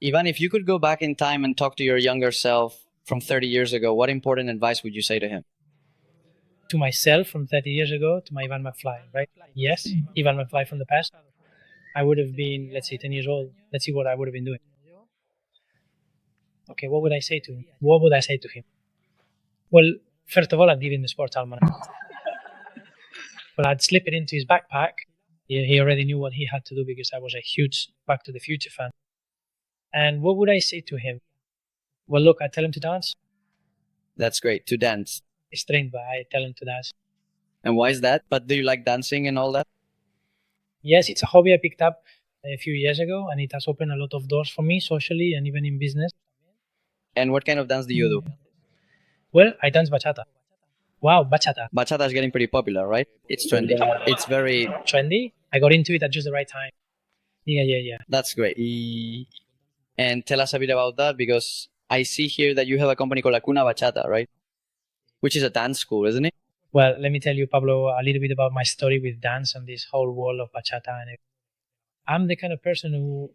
Ivan, if you could go back in time and talk to your younger self from 30 years ago, what important advice would you say to him? To myself from 30 years ago, to my Ivan McFly, right? Yes, Ivan McFly from the past. I would have been, let's say, 10 years old. Let's see what I would have been doing. Okay, what would I say to him? What would I say to him? Well, first of all, I'd give him the sports almanac. Well, I'd slip it into his backpack. He already knew what he had to do because I was a huge Back to the Future fan. And what would I say to him? Well, look, I tell him to dance. That's great, to dance. It's trained, but I tell him to dance. And why is that? But do you like dancing and all that? Yes, it's a hobby I picked up a few years ago, and it has opened a lot of doors for me socially and even in business. And what kind of dance do you do? Well, I dance bachata. Wow, bachata. Bachata is getting pretty popular, right? It's trendy. It's very Trendy. I got into it at just the right time. Yeah. That's great. And tell us a bit about that, because I see here that you have a company called Hakuna Bachata, right? Which is a dance school, isn't it? Well, let me tell you, Pablo, a little bit about my story with dance and this whole world of bachata. And I'm the kind of person who,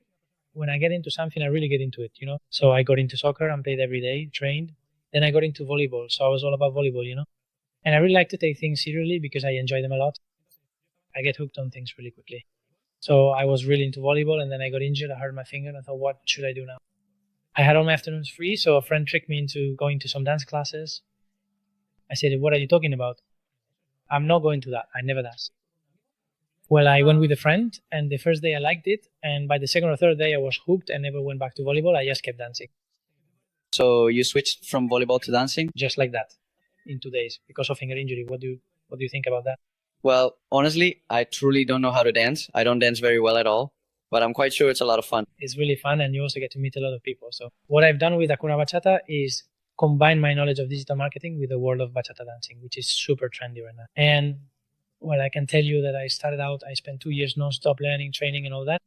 when I get into something, I really get into it, you know? So I got into soccer and played every day, trained. Then I got into volleyball. So I was all about volleyball, you know? And I really like to take things seriously because I enjoy them a lot. I get hooked on things really quickly. So I was really into volleyball, and then I got injured. I hurt my finger, and I thought, what should I do now? I had all my afternoons free, so a friend tricked me into going to some dance classes. I said, what are you talking about? I'm not going to that. I never dance. Well, I went with a friend, and the first day I liked it, and by the second or third day I was hooked and never went back to volleyball. I just kept dancing. So you switched from volleyball to dancing? Just like that, in 2 days, because of finger injury. What do you think about that? Well, honestly, I truly don't know how to dance. I don't dance very well at all, but I'm quite sure it's a lot of fun. It's really fun, and you also get to meet a lot of people. So what I've done with Hakuna Bachata is combine my knowledge of digital marketing with the world of bachata dancing, which is super trendy right now. And well, I can tell you that I spent 2 years non-stop learning, training, and all that.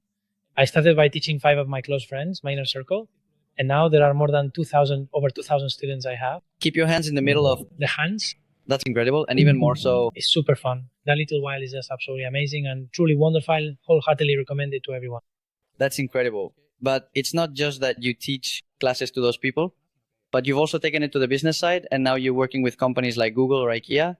I started by teaching 5 of my close friends, my inner circle. And now there are more than over 2,000 students I have. Keep your hands in the middle of the hands. That's incredible. And even more so, it's super fun. That little while is just absolutely amazing and truly wonderful. Wholeheartedly recommend it to everyone. That's incredible. But it's not just that you teach classes to those people, but you've also taken it to the business side, and now you're working with companies like Google or IKEA,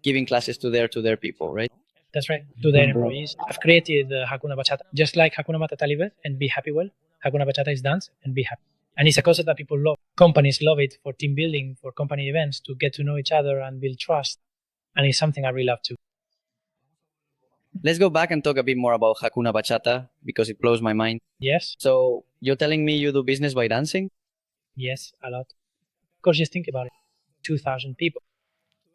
giving classes to their people, right? That's right, to their employees. I've created Hakuna Bachata. Just like Hakuna Matata live and be happy well, Hakuna Bachata is dance and be happy. And it's a concept that people love. Companies love it for team building, for company events, to get to know each other and build trust. And it's something I really love too. Let's go back and talk a bit more about Hakuna Bachata, because it blows my mind. Yes. So you're telling me you do business by dancing? Yes, a lot. Of course, just think about it. 2,000 people.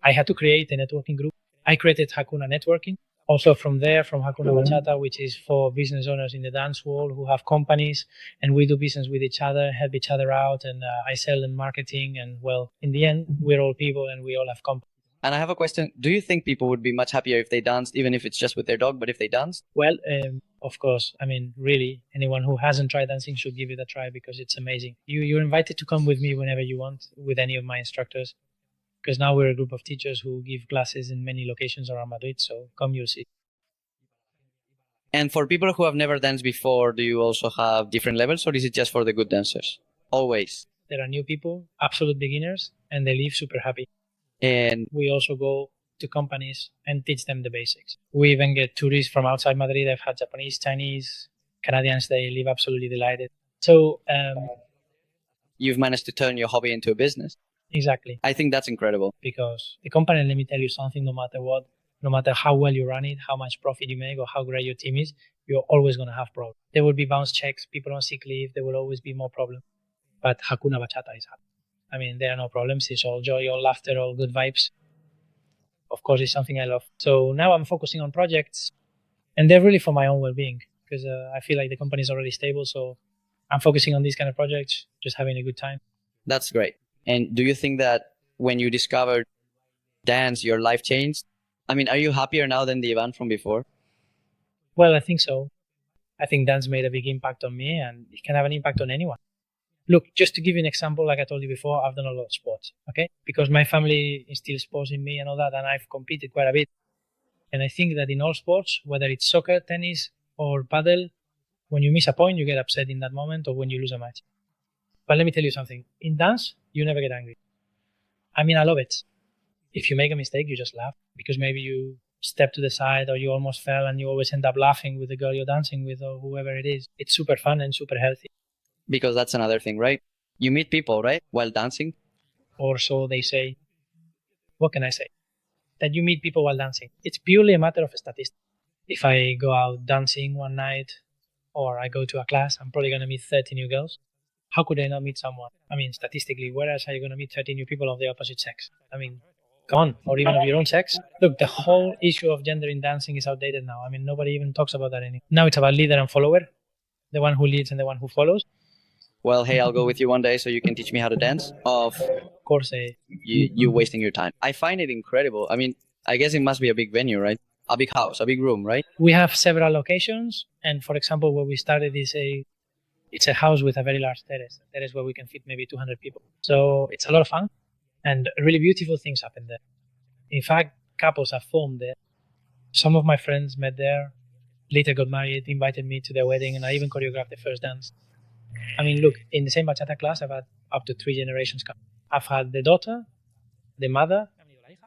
I had to create a networking group. I created Hakuna Networking. Also from Hakuna Bachata, which is for business owners in the dance world who have companies, and we do business with each other, help each other out, and I sell them marketing. And well, in the end, we're all people and we all have companies. And I have a question. Do you think people would be much happier if they danced, even if it's just with their dog, but if they danced? Well, of course. I mean, really, anyone who hasn't tried dancing should give it a try because it's amazing. You're invited to come with me whenever you want with any of my instructors, because now we're a group of teachers who give classes in many locations around Madrid. So come, you'll see. And for people who have never danced before, do you also have different levels, or is it just for the good dancers? Always. There are new people, absolute beginners, and they leave super happy. And we also go to companies and teach them the basics. We even get tourists from outside Madrid. I've had Japanese, Chinese, Canadians. They leave absolutely delighted. So you've managed to turn your hobby into a business. Exactly. I think that's incredible. Because the company, let me tell you something, no matter what, no matter how well you run it, how much profit you make, or how great your team is, you're always going to have problems. There will be bounce checks, people on sick leave, there will always be more problems. But Hakuna Bachata is happy. I mean, there are no problems. It's all joy, all laughter, all good vibes. Of course, it's something I love. So now I'm focusing on projects, and they're really for my own well-being, because I feel like the company is already stable. So I'm focusing on these kind of projects, just having a good time. That's great. And do you think that when you discovered dance, your life changed? I mean, are you happier now than the Ivan from before? Well, I think so. I think dance made a big impact on me, and it can have an impact on anyone. Look, just to give you an example, like I told you before, I've done a lot of sports, okay? Because my family instills sports in me and all that, and I've competed quite a bit. And I think that in all sports, whether it's soccer, tennis, or paddle, When you miss a point, you get upset in that moment, or when you lose a match. But let me tell you something. In dance, you never get angry. I mean, I love it. If you make a mistake, you just laugh because maybe you step to the side or you almost fell and you always end up laughing with the girl you're dancing with or whoever it is. It's super fun and super healthy. Because that's another thing, right? You meet people, right, while dancing. Or so they say. What can I say? That you meet people while dancing. It's purely a matter of statistics. If I go out dancing one night or I go to a class, I'm probably going to meet 30 new girls. How could I not meet someone? I mean, statistically, where else are you going to meet 30 new people of the opposite sex? I mean, come on, or even of your own sex. Look, the whole issue of gender in dancing is outdated now. I mean, nobody even talks about that anymore. Now it's about leader and follower, the one who leads and the one who follows. Well, hey, I'll go with you one day so you can teach me how to dance. Of course, you wasting your time. I find it incredible. I mean, I guess it must be a big venue, right? A big house, a big room, right? We have several locations, and for example, where we started is it's a house with a very large terrace. A terrace where we can fit maybe 200 people. So it's a lot of fun, and really beautiful things happen there. In fact, couples have formed there. Some of my friends met there, later got married, invited me to their wedding, and I even choreographed the first dance. I mean, look, in the same bachata class, I've had up to 3 generations come. I've had the daughter, the mother,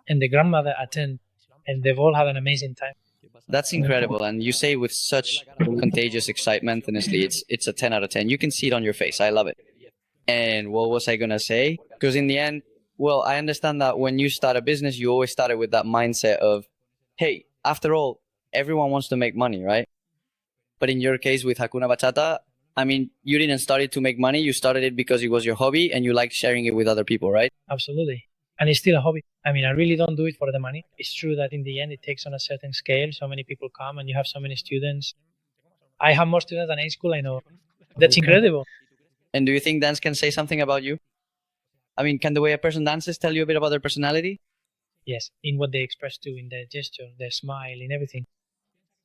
and the grandmother attend, and they've all had an amazing time. That's incredible, and you say with such contagious excitement. Honestly, it's a 10 out of 10. You can see it on your face. I love it. And what was I gonna say? Because in the end, well, I understand that when you start a business, you always started with that mindset of, hey, after all, everyone wants to make money, right? But in your case with Hakuna Bachata, I mean, you didn't start it to make money. You started it because it was your hobby and you like sharing it with other people, right? Absolutely. And it's still a hobby. I mean, I really don't do it for the money. It's true that in the end, it takes on a certain scale. So many people come and you have so many students. I have more students than any school I know. That's incredible. And do you think dance can say something about you? I mean, can the way a person dances tell you a bit about their personality? Yes, in what they express too, in their gesture, their smile, in everything.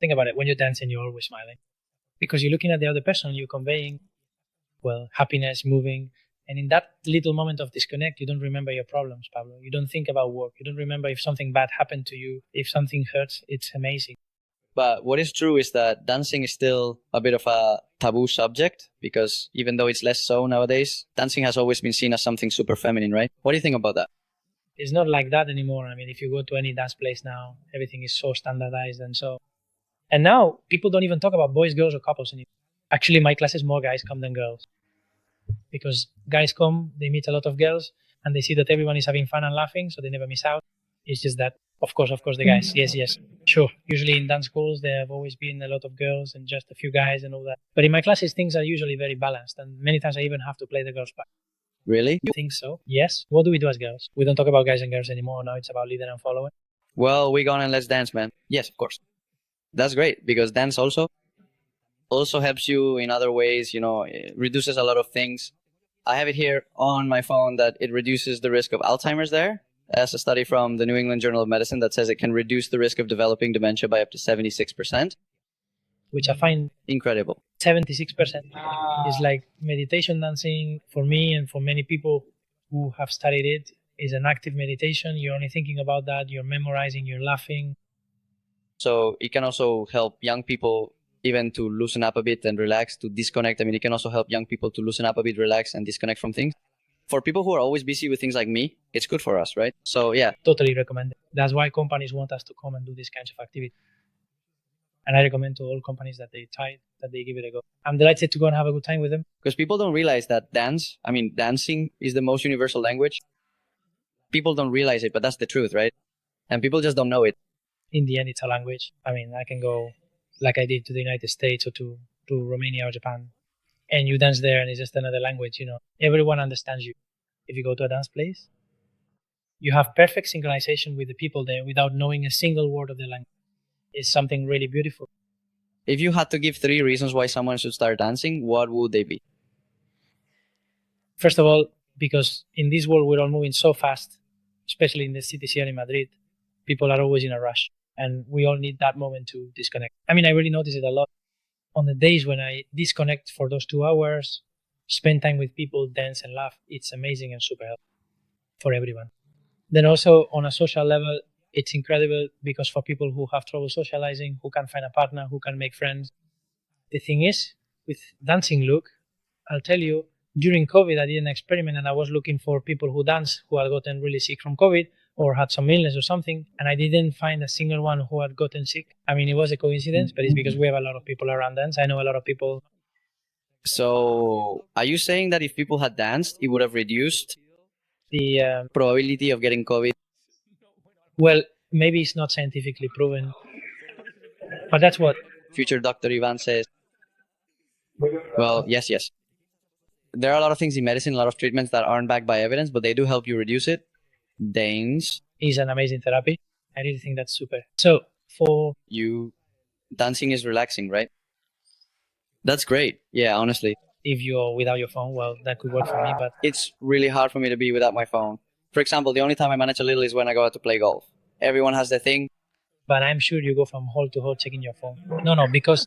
Think about it. When you're dancing, you're always smiling because you're looking at the other person, you're conveying, well, happiness, moving. And in that little moment of disconnect, you don't remember your problems, Pablo. You don't think about work. You don't remember if something bad happened to you, if something hurts. It's amazing. But what is true is that dancing is still a bit of a taboo subject because even though it's less so nowadays, dancing has always been seen as something super feminine, right? What do you think about that? It's not like that anymore. I mean, if you go to any dance place now, everything is so standardized and so. And now people don't even talk about boys, girls, or couples anymore. Actually, my classes more guys come than girls because guys come, they meet a lot of girls, and they see that everyone is having fun and laughing, so they never miss out. It's just that, of course, the guys. Yes, sure. Usually in dance schools, there have always been a lot of girls and just a few guys and all that. But in my classes, things are usually very balanced, and many times I even have to play the girls' part. Really? You think so? Yes. What do we do as girls? We don't talk about guys and girls anymore. Now it's about leader and follower. Well, we gone and let's dance, man. Yes, of course. That's great because dance also helps you in other ways, you know, it reduces a lot of things. I have it here on my phone that it reduces the risk of Alzheimer's there. As a study from the New England Journal of Medicine that says it can reduce the risk of developing dementia by up to 76%. Which I find incredible. 76% is like meditation dancing for me and for many people who have studied it is an active meditation. You're only thinking about that. You're memorizing, you're laughing. So it can also help young people even to loosen up a bit and relax, to disconnect. I mean, it can also help young people to loosen up a bit, relax, and disconnect from things. For people who are always busy with things like me, it's good for us, right? So yeah. Totally recommend it. That's why companies want us to come and do these kinds of activities. And I recommend to all companies that they try, that they give it a go. I'm delighted to go and have a good time with them. Because people don't realize that dancing is the most universal language. People don't realize it, but that's the truth, right? And people just don't know it. In the end, it's a language. I mean, I can go like I did to the United States or to Romania or Japan, and you dance there and it's just another language, you know. Everyone understands you. If you go to a dance place, you have perfect synchronization with the people there without knowing a single word of the language. It's something really beautiful. If you had to give 3 reasons why someone should start dancing, what would they be? First of all, because in this world we're all moving so fast, especially in the cities here in Madrid, people are always in a rush and we all need that moment to disconnect. I mean, I really notice it a lot. On the days when I disconnect for those 2 hours, spend time with people, dance and laugh, it's amazing and super helpful for everyone. Then also on a social level, it's incredible because for people who have trouble socializing, who can't find a partner, who can make friends, the thing is, with dancing look, I'll tell you, during COVID, I did an experiment and I was looking for people who dance who had gotten really sick from COVID or had some illness or something, and I didn't find a single one who had gotten sick. I mean, it was a coincidence, but it's because we have a lot of people around dance. I know a lot of people. So, are you saying that if people had danced, it would have reduced The probability of getting COVID? well, maybe it's not scientifically proven, but that's what. Future Dr. Ivan says. Well, yes. There are a lot of things in medicine, a lot of treatments that aren't backed by evidence, but they do help you reduce it. Dance. Is an amazing therapy. I really think that's super. So for You, dancing is relaxing, right? That's great. Yeah, honestly. if you're without your phone, well, that could work for me, but It's really hard for me to be without my phone. For example, the only time I manage a little is when I go out to play golf. Everyone has their thing. I'm sure you go from hole to hole checking your phone. No, because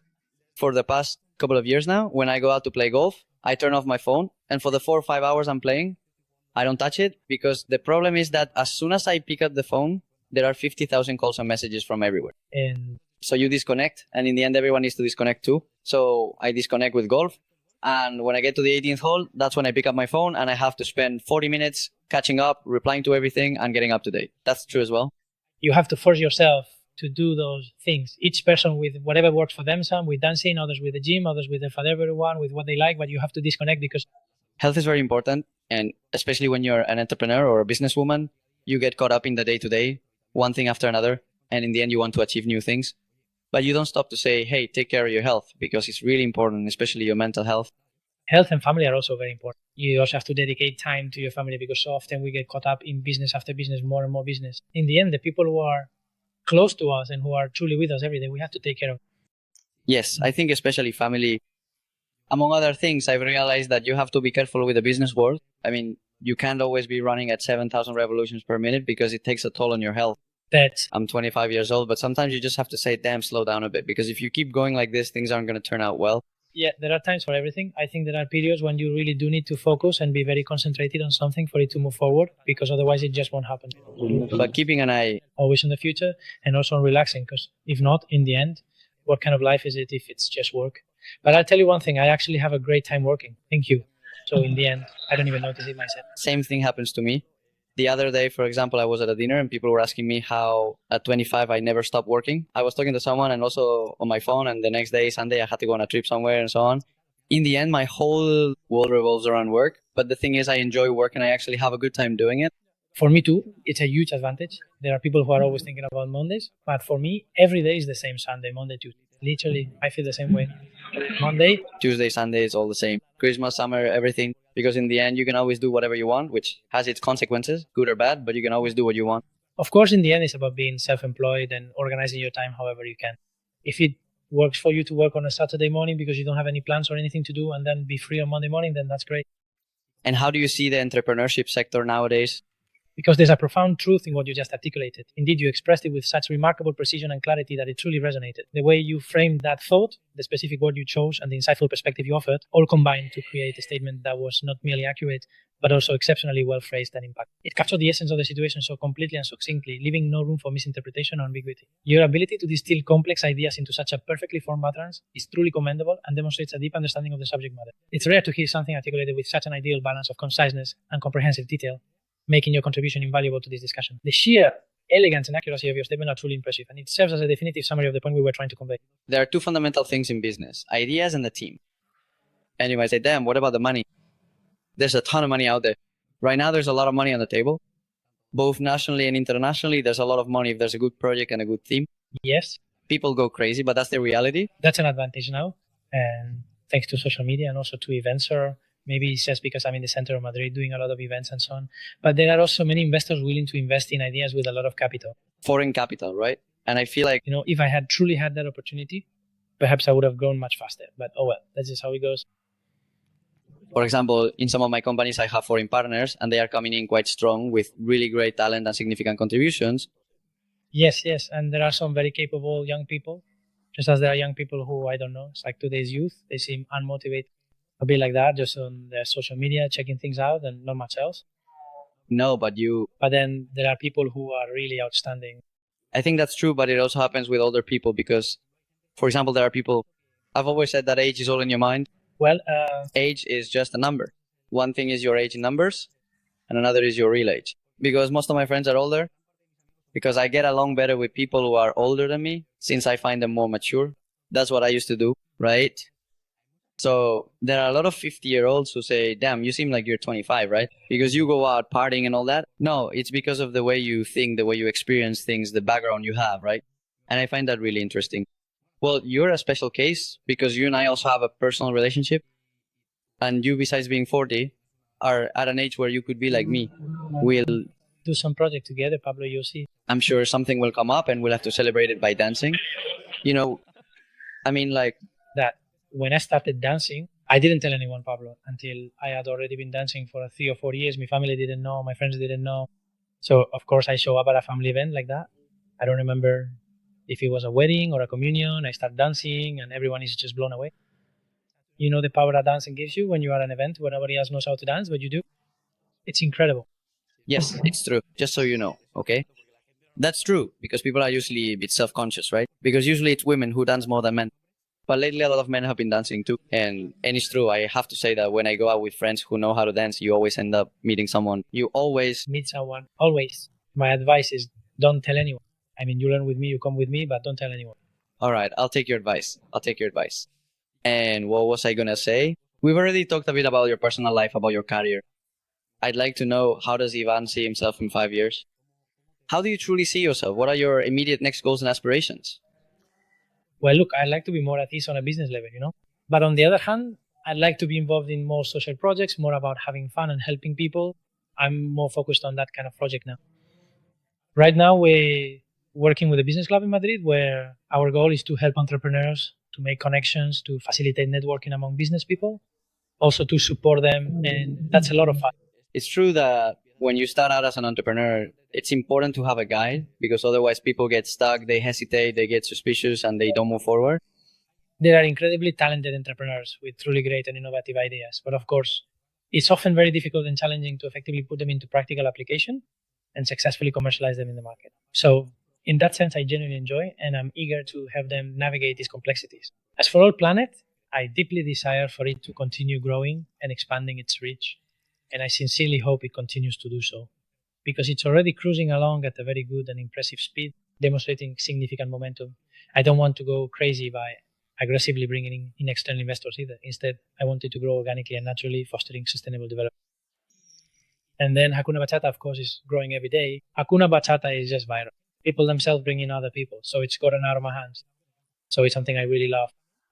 For the past couple of years now, when I go out to play golf, I turn off my phone, and for the 4 or 5 hours I'm playing, I don't touch it, because the problem is that as soon as I pick up the phone, there are 50,000 calls and messages from everywhere. and So you disconnect, and in the end, everyone needs to disconnect too. So I disconnect with golf, and when I get to the 18th hole, that's when I pick up my phone, and I have to spend 40 minutes catching up, replying to everything, and getting up to date. That's true as well. you have to force yourself to do those things. Each person with whatever works for them, some with dancing, others with the gym, others with the whatever one, with what they like, but you have to disconnect because Health is very important, and especially when you're an entrepreneur or a businesswoman, you get caught up in the day to day, one thing after another, and in the end, you want to achieve new things. But you don't stop to say, hey, take care of your health, because it's really important, especially your mental health. health and family are also very important. You also have to dedicate time to your family because so often we get caught up in business after business, more and more business. In the end, the people who are close to us and who are truly with us every day, we have to take care of. Yes, I think especially family. Among other things, I've realized that you have to be careful with the business world. I mean, you can't always be running at 7,000 revolutions per minute because it takes a toll on your health. That I'm 25 years old, but sometimes you just have to say, damn, slow down a bit, because if you keep going like this, things aren't going to turn out well. yeah, there are times for everything. I think there are periods when you really do need to focus and be very concentrated on something for it to move forward because otherwise it just won't happen. But keeping an eye, Always in the future and also on relaxing because if not, in the end, what kind of life is it if it's just work? But I'll tell you one thing, I actually have a great time working. Thank you. So in the end, I don't even notice it myself. same thing happens to me. The other day, for example, I was at a dinner and people were asking me how at 25 I never stopped working. I was talking to someone and also on my phone, and the next day, Sunday, I had to go on a trip somewhere and so on. In the end, my whole world revolves around work. But the thing is, I enjoy work and I actually have a good time doing it. For me too, it's a huge advantage. There are people who are always thinking about Mondays, but for me, every day is the same Sunday, Monday, Tuesday. Literally, I feel the same way. Monday, Tuesday, Sunday is all the same. Christmas, summer, everything. Because in the end, you can always do whatever you want, which has its consequences, good or bad, but you can always do what you want. of course, in the end, it's about being self-employed and organizing your time however you can. If it works for you to work on a Saturday morning because you don't have any plans or anything to do and then be free on Monday morning, then that's great. And how do you see the entrepreneurship sector nowadays? Because there's a profound truth in what you just articulated. Indeed, you expressed it with such remarkable precision and clarity that it truly resonated. The way you framed that thought, the specific word you chose, and the insightful perspective you offered all combined to create a statement that was not merely accurate, but also exceptionally well phrased and impactful. It captured the essence of the situation so completely and succinctly, leaving no room for misinterpretation or ambiguity. Your ability to distill complex ideas into such a perfectly formed utterance is truly commendable and demonstrates a deep understanding of the subject matter. It's rare to hear something articulated with such an ideal balance of conciseness and comprehensive detail, making your contribution invaluable to this discussion. The sheer elegance and accuracy of your statement are truly impressive, and it serves as a definitive summary of the point we were trying to convey. There are two fundamental things in business: ideas and the team. And you might say, damn, what about the money? There's a ton of money out there. Right now, there's a lot of money on the table, both nationally and internationally. There's a lot of money if there's a good project and a good team. Yes, People go crazy, but that's the reality. that's an advantage now, and thanks to social media and also to events, or maybe it's just because I'm in the center of Madrid doing a lot of events and so on. But there are also many investors willing to invest in ideas with a lot of capital. Foreign capital, right? And I feel like If I had truly had that opportunity, perhaps I would have grown much faster. But oh well, that's just how it goes. for example, in some of my companies, I have foreign partners and they are coming in quite strong with really great talent and significant contributions. Yes, and there are some very capable young people, just as there are young people who, I don't know, it's like today's youth, they seem unmotivated, a bit like that, just on their social media, checking things out and not much else. No, but But then there are people who are really outstanding. I think that's true, but it also happens with older people because, for example, there are people I've always said that age is all in your mind. Well, Age is just a number. One thing is your age in numbers, and another is your real age. Because most of my friends are older, because I get along better with people who are older than me since I find them more mature. That's what I used to do, right? So there are a lot of 50-year-olds who say, damn, you seem like you're 25, right? Because you go out partying and all that. No, it's because of the way you think, the way you experience things, the background you have, right? And I find that really interesting. Well, you're a special case because you and I also have a personal relationship. And you, besides being 40, are at an age where you could be like me. We'll, do some project together, Pablo. You'll see. I'm sure something will come up and we'll have to celebrate it by dancing. You know, I mean, like, That when I started dancing, I didn't tell anyone, Pablo, until I had already been dancing for 3 or 4 years. My family didn't know, my friends didn't know. So of course I show up at a family event like that. I don't remember if it was a wedding or a communion. I start dancing and everyone is just blown away. You know the power that dancing gives you when you are at an event where nobody else knows how to dance, but you do. It's incredible. yes, it's true. Just so you know, okay? That's true because people are usually a bit self-conscious, right? Because usually it's women who dance more than men. But lately, a lot of men have been dancing too, and it's true. I have to say that when I go out with friends who know how to dance, you always end up meeting someone. You always Meet someone always. My advice is don't tell anyone. I mean, you learn with me, you come with me, but don't tell anyone. all right. I'll take your advice. I'll take your advice. And what was I gonna say? We've already talked a bit about your personal life, about your career. I'd like to know, how does Ivan see himself in 5 years? How do you truly see yourself? What are your immediate next goals and aspirations? Well, look, I'd like to be more at ease on a business level, you know. But on the other hand, I'd like to be involved in more social projects, more about having fun and helping people. I'm more focused on that kind of project now. Right now, we're working with a business club in Madrid where our goal is to help entrepreneurs to make connections, to facilitate networking among business people, also to support them. And that's a lot of fun. It's true that when you start out as an entrepreneur, it's important to have a guide because otherwise people get stuck, they hesitate, they get suspicious, and they don't move forward. There are incredibly talented entrepreneurs with truly great and innovative ideas. But of course, it's often very difficult and challenging to effectively put them into practical application and successfully commercialize them in the market. So, in that sense, I genuinely enjoy and I'm eager to help them navigate these complexities. As for Allplanet, I deeply desire for it to continue growing and expanding its reach, and I sincerely hope it continues to do so because it's already cruising along at a very good and impressive speed, demonstrating significant momentum. I don't want to go crazy by aggressively bringing in external investors either. Instead, I want it to grow organically and naturally, fostering sustainable development. And then Hakuna Bachata, of course, is growing every day. Hakuna Bachata is just viral. People themselves bring in other people. So it's gotten out of my hands. So it's something I really love.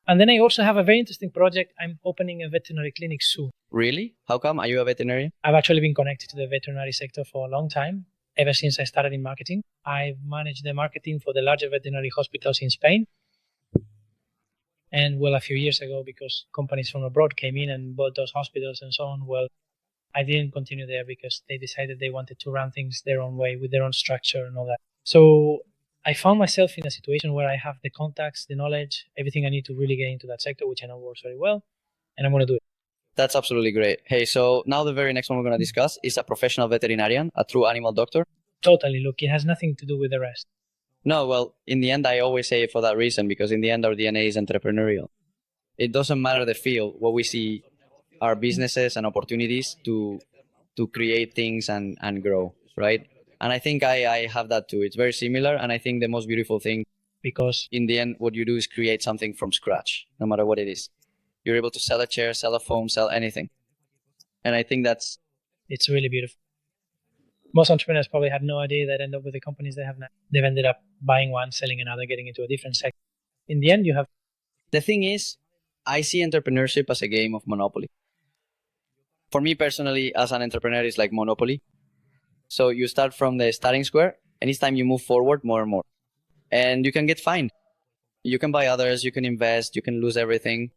And then I also have a very interesting project. I'm opening a veterinary clinic soon. Really? How come? Are you a veterinarian? I've actually been connected to the veterinary sector for a long time, ever since I started in marketing. I've managed the marketing for the larger veterinary hospitals in Spain. And well, a few years ago, because companies from abroad came in and bought those hospitals and so on, well, I didn't continue there because they decided they wanted to run things their own way with their own structure and all that. So I found myself in a situation where I have the contacts, the knowledge, everything I need to really get into that sector, which I know works very well, and I'm going to do it. That's absolutely great. Hey, so now the very next one we're going to discuss is a professional veterinarian, a true animal doctor. Totally. Look, it has nothing to do with the rest. No, well, in the end, I always say it for that reason because in the end, our DNA is entrepreneurial. It doesn't matter the field. What we see are businesses and opportunities to create things and grow, right? And I think I have that too. It's very similar. And I think the most beautiful thing, Because in the end, what you do is create something from scratch, no matter what it is. You're able to sell a chair, sell a phone, sell anything. And I think that's it's really beautiful. Most entrepreneurs probably had no idea they'd end up with the companies they have now. They've ended up buying one, selling another, getting into a different sector. In the end, you have the thing is, I see entrepreneurship as a game of Monopoly. For me personally, as an entrepreneur, it's like Monopoly. So you start from the starting square, and each time you move forward more and more. And you can get fined. You can buy others, you can invest, you can lose everything.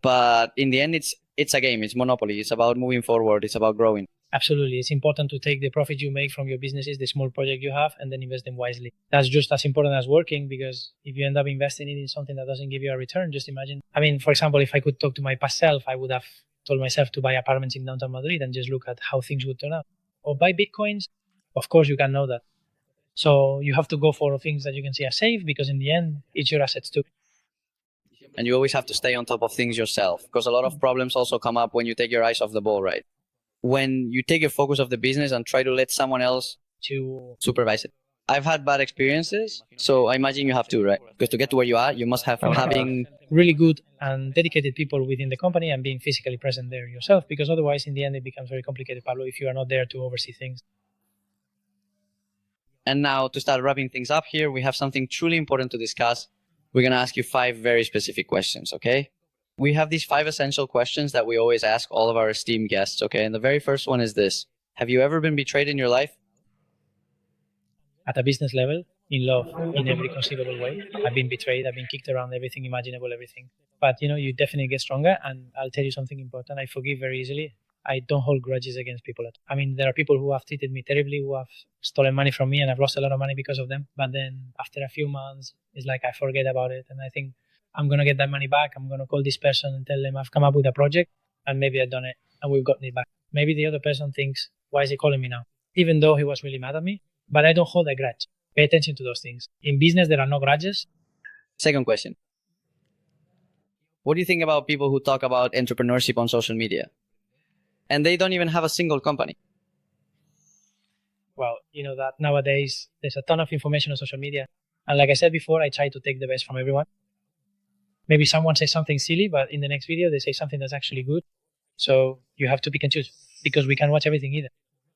But in the end, it's a game. It's Monopoly. It's about moving forward. It's about growing. absolutely. It's important to take the profit you make from your businesses, the small project you have, and then invest them wisely. That's just as important as working because if you end up investing it in something that doesn't give you a return, just imagine. I mean, for example, if I could talk to my past self, I would have told myself to buy apartments in downtown Madrid and just look at how things would turn out. Or buy Bitcoins. Of course, you can know that. So you have to go for things that you can see as safe because in the end, it's your assets too. And you always have to stay on top of things yourself, because a lot of problems also come up when you take your eyes off the ball, right? When you take your focus off the business and try to let someone else To supervise it. I've had bad experiences, so I imagine you have too, right? Because to get to where you are, you must have having really good and dedicated people within the company and being physically present there yourself, because otherwise in the end it becomes very complicated, Pablo, if you are not there to oversee things. And now to start wrapping things up here, we have something truly important to discuss. We're going to ask you 5 very specific questions, okay? We have these 5 essential questions that we always ask all of our esteemed guests, okay? And the very first one is this. Have you ever been betrayed in your life? At a business level, in love, in every conceivable way. I've been betrayed, I've been kicked around, everything imaginable, everything. But you definitely get stronger, and I'll tell you something important. I forgive very easily. I don't hold grudges against people. I mean, there are people who have treated me terribly, who have stolen money from me, and I've lost a lot of money because of them. But then after a few months, it's like I forget about it, and I think I'm going to get that money back. I'm going to call this person and tell them I've come up with a project, and maybe I've done it, and we've gotten it back. Maybe the other person thinks, why is he calling me now? Even though he was really mad at me, but I don't hold a grudge. Pay attention to those things. In business, there are no grudges. Second question. What do you think about people who talk about entrepreneurship on social media? And they don't even have a single company. Well, that nowadays there's a ton of information on social media. And like I said before, I try to take the best from everyone. Maybe someone says something silly, but in the next video, they say something that's actually good. So you have to pick and choose, because we can't watch everything either.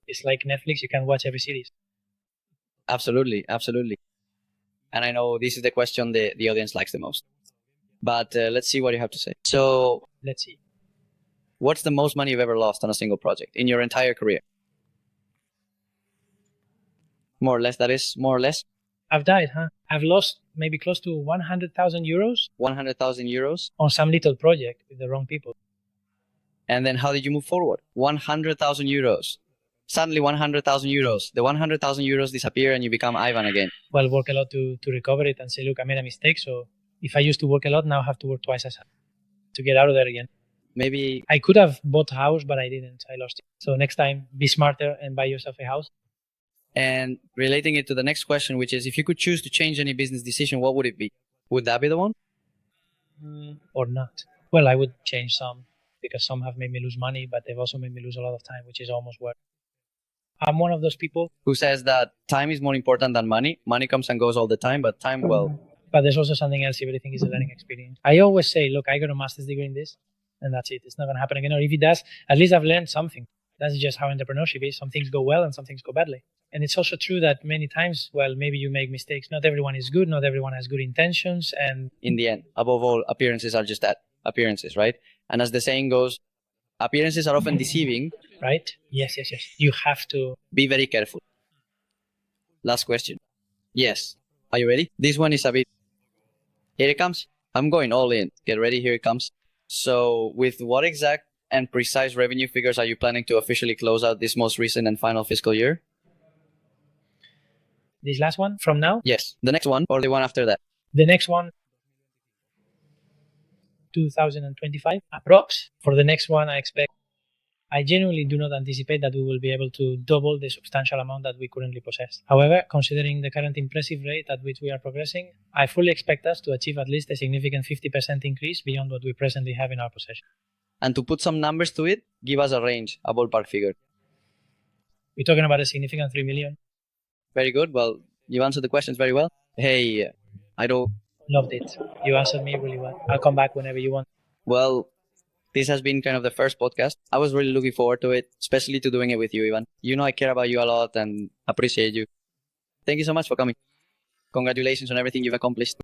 It's like Netflix, you can't watch every series. Absolutely, absolutely. And I know this is the question the audience likes the most. But let's see what you have to say. So Let's see. What's the most money you've ever lost on a single project in your entire career? More or less, that is, more or less? I've died, huh? I've lost maybe close to 100,000 euros 100,000 euros. on some little project with the wrong people. And then how did you move forward? 100,000 euros. Suddenly 100,000 euros. The 100,000 euros disappear and you become Ivan again. Well, work a lot to recover it and say, look, I made a mistake. So if I used to work a lot, now I have to work twice as hard to get out of there again. Maybe I could have bought a house, but I didn't. I lost it. So next time, be smarter and buy yourself a house. And relating it to the next question, which is, if you could choose to change any business decision, what would it be? Would that be the one? Or not? Well, I would change some, because some have made me lose money, but they've also made me lose a lot of time, which is almost worth. I'm one of those people who says that time is more important than money. Money comes and goes all the time, but time, well. But there's also something else. Everything is a learning experience. I always say, look, I got a master's degree in this, and that's it. It's not going to happen again. Or if it does, at least I've learned something. That's just how entrepreneurship is. Some things go well and some things go badly. And it's also true that many times, well, maybe you make mistakes. Not everyone is good. Not everyone has good intentions. And in the end, above all, appearances are just that, appearances, right? And as the saying goes, appearances are often deceiving. Right? Yes. You have to be very careful. Last question. Yes. Are you ready? This one is a bit... Here it comes. I'm going all in. Get ready. Here it comes. So with what exact and precise revenue figures are you planning to officially close out this most recent and final fiscal year? This last one from now? Yes. The next one or the one after that? The next one, 2025, approx. For the next one, I genuinely do not anticipate that we will be able to double the substantial amount that we currently possess. However, considering the current impressive rate at which we are progressing, I fully expect us to achieve at least a significant 50% increase beyond what we presently have in our possession. And to put some numbers to it, give us a range, a ballpark figure. We're talking about a significant 3 million. Very good. Well, you answered the questions very well. Hey, I don't... Loved it. You answered me really well. I'll come back whenever you want. Well, this has been kind of the first podcast. I was really looking forward to it, especially to doing it with you, Ivan. You know I care about you a lot and appreciate you. Thank you so much for coming. Congratulations on everything you've accomplished.